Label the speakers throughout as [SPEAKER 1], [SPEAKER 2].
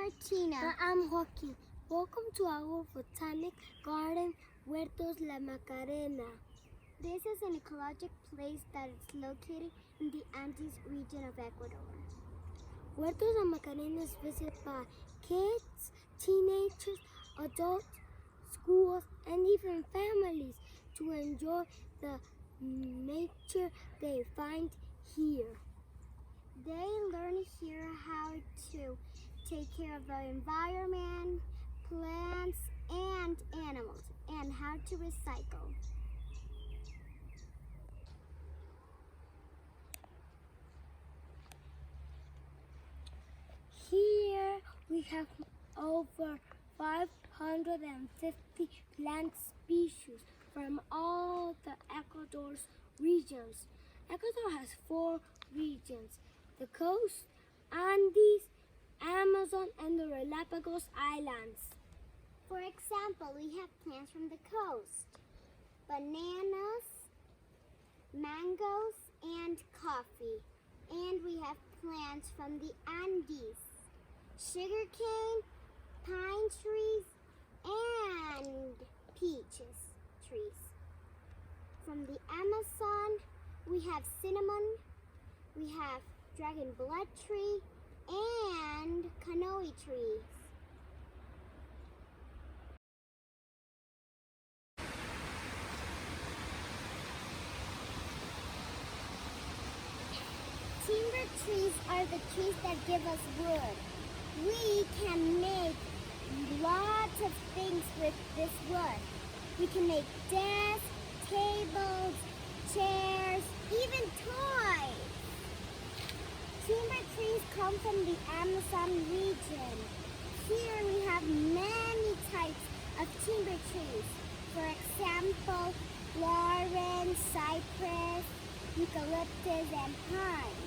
[SPEAKER 1] Martina.
[SPEAKER 2] I'm Joaquin. Welcome to our Botanic Garden, Huertos la Macarena.
[SPEAKER 1] This is an ecologic place that is located in the Andes region of Ecuador.
[SPEAKER 2] Huertos la Macarena is visited by kids, teenagers, adults, schools, and even families to enjoy the nature they find here.
[SPEAKER 1] They learn here how to take care of the environment, plants, and animals, and how to recycle.
[SPEAKER 2] Here we have over 550 plant species from all the Ecuador's regions. Ecuador has 4 regions: the coast, Andes, Amazon, and the Galapagos Islands.
[SPEAKER 1] For example, we have plants from the coast: bananas, mangoes, and coffee. And we have plants from the Andes: sugarcane, pine trees, and peaches trees. From the Amazon, we have cinnamon, we have dragon blood tree, and canoe trees. Timber trees are the trees that give us wood. We can make lots of things with this wood. We can make desks, tables, chairs, even toys. Timber trees come from the Amazon region. Here we have many types of timber trees. For example, Lawrence, cypress, eucalyptus, and pine.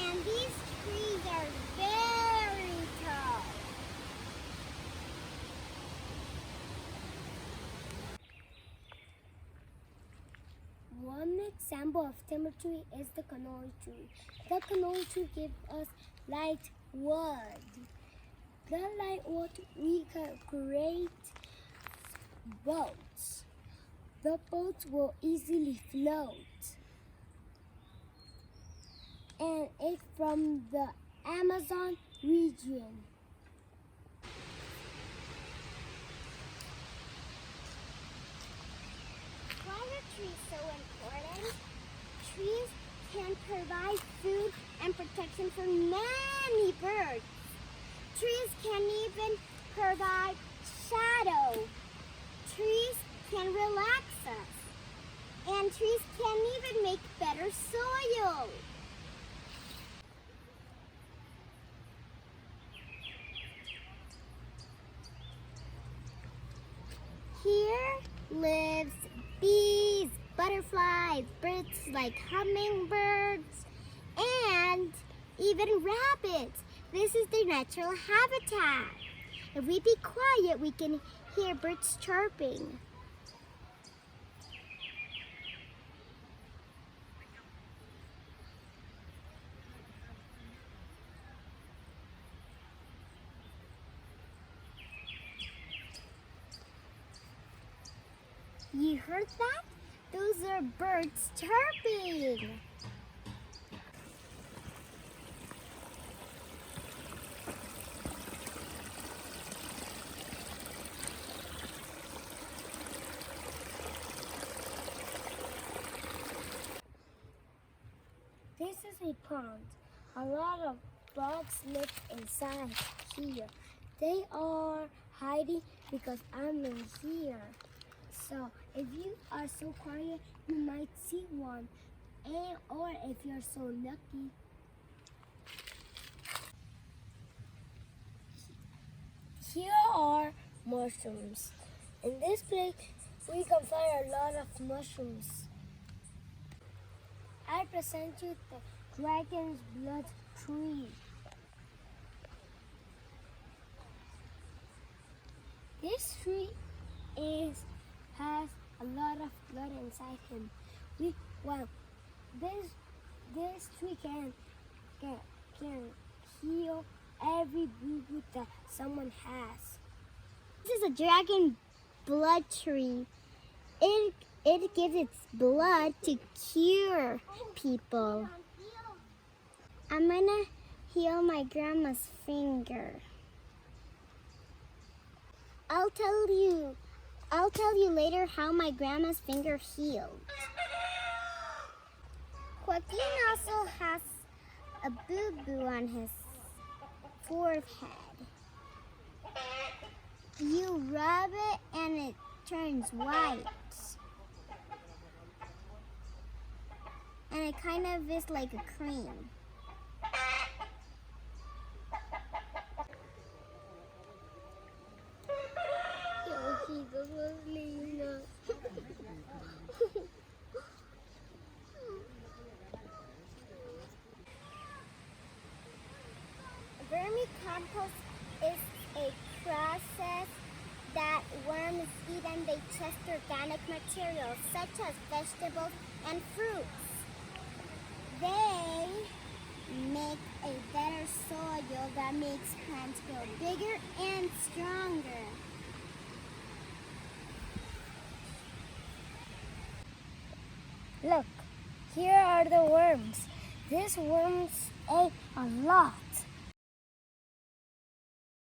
[SPEAKER 1] And these trees are very tall.
[SPEAKER 2] One example of timber tree is the canoe tree. The canoe tree gives us light wood. The light wood we can create boats. The boats will easily float. And it's from the Amazon region.
[SPEAKER 1] Why are trees so important? Trees can provide food and protection for many birds. Trees can even provide shadow. Trees can relax us. And trees can even make better soil. Here lives bees, butterflies, birds like hummingbirds, and even rabbits. This is their natural habitat. If we be quiet, we can hear birds chirping. You heard that? Those are birds chirping.
[SPEAKER 2] This is a pond. A lot of bugs live inside here. They are hiding because I'm in here. So if you are so quiet, you might see one. Or if you're so lucky, here are mushrooms. In this place, we can find a lot of mushrooms. I present you the dragon's blood tree. This tree has a lot of blood inside him. This tree can heal every boo-boo that someone has.
[SPEAKER 1] This is a dragon blood tree. It gives its blood to cure people. I'm gonna heal my grandma's finger. I'll tell you later how my grandma's finger healed. Joaquin also has a boo-boo on his forehead. You rub it and it turns white. And it kind of is like a cream.
[SPEAKER 2] Jesus was leaving us.
[SPEAKER 1] Vermicompost is a process that worms eat and they test organic materials such as vegetables and fruits. They make a better soil that makes plants grow bigger and stronger.
[SPEAKER 2] Look, here are the worms. These worms ate a lot.